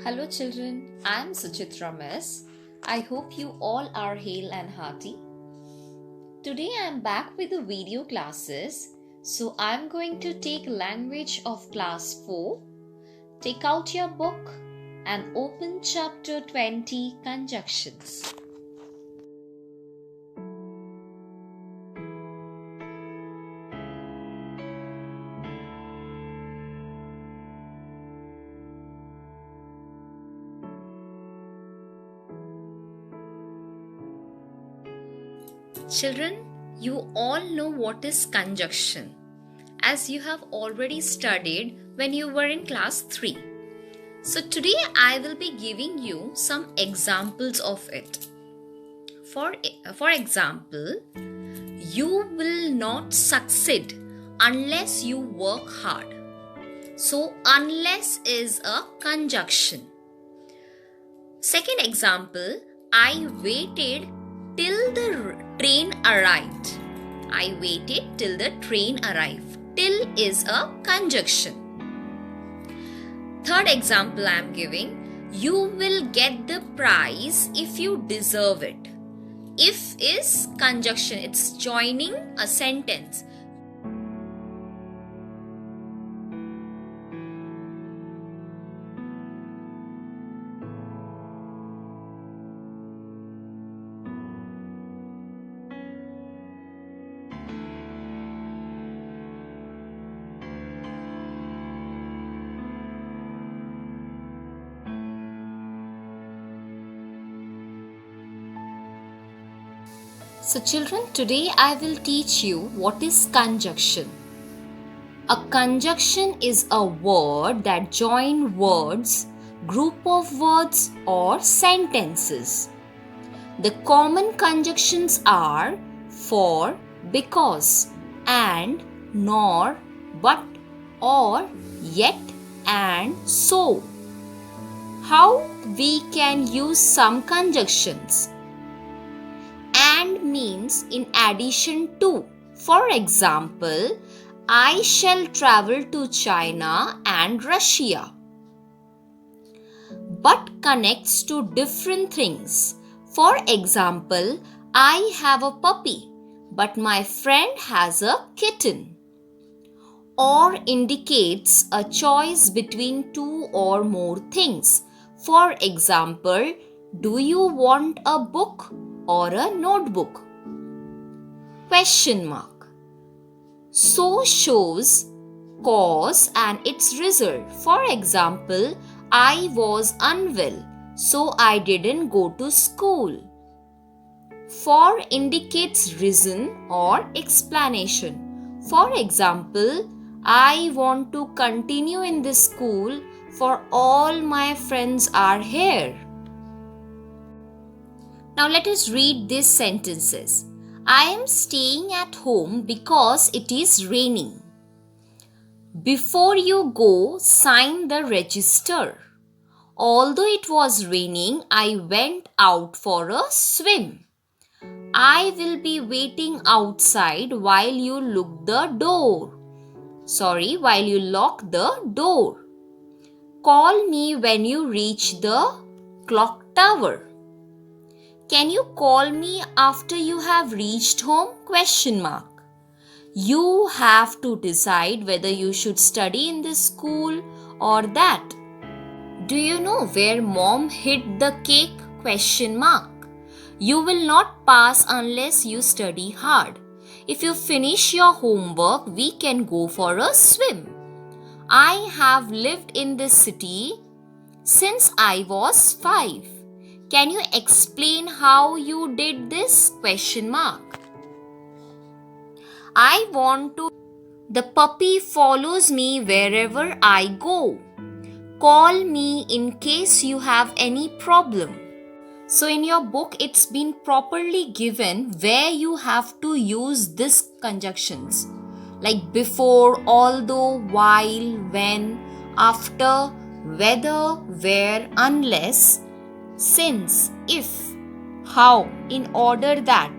Hello children, I am Suchitra Miss. I hope you all are hale and hearty. Today I am back with the video classes. So I am going to take language of class 4. Take out your book and open chapter 20 conjunctions. Children, you all know what is conjunction, as you have already studied when you were in class 3. So today I will be giving you some examples of it. For example, you will not succeed unless you work hard. So unless is a conjunction. Second example, I waited till the train arrived. I waited till the train arrived. Till is a conjunction. Third example I am giving, you will get the prize if you deserve it. If is conjunction, it's joining a sentence. So children, today I will teach you what is conjunction. A conjunction is a word that joins words, group of words or sentences. The common conjunctions are for, because, and, nor, but, or, yet, and, so. How we can use some conjunctions? And means in addition to. For example, I shall travel to China and Russia. But connects to different things. For example, I have a puppy, but my friend has a kitten. Or indicates a choice between two or more things. For example, do you want a book or a notebook? Question mark. So shows cause and its result. For example, I was unwell, so I didn't go to school. For indicates reason or explanation. For example, I want to continue in this school for all my friends are here. Now let us read these sentences. I am staying at home because it is raining. Before you go, sign the register. Although it was raining, I went out for a swim. I will be waiting outside while you lock the door. Call me when you reach the clock tower. Can you call me after you have reached home? Question mark. You have to decide whether you should study in this school or that. Do you know where mom hid the cake? Question mark. You will not pass unless you study hard. If you finish your homework, we can go for a swim. I have lived in this city since I was 5. Can you explain how you did this? Question mark. I want to. The puppy follows me wherever I go. Call me in case you have any problem. So in your book, it's been properly given where you have to use these conjunctions. Like before, although, while, when, after, whether, where, unless, since, if, how, in order that,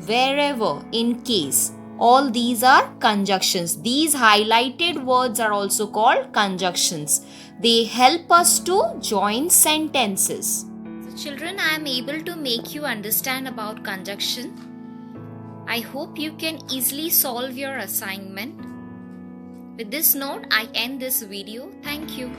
wherever, in case. All these are conjunctions. These highlighted words are also called conjunctions. They help us to join sentences. So children, I am able to make you understand about conjunction. I hope you can easily solve your assignment. With this note, I end this video. Thank you.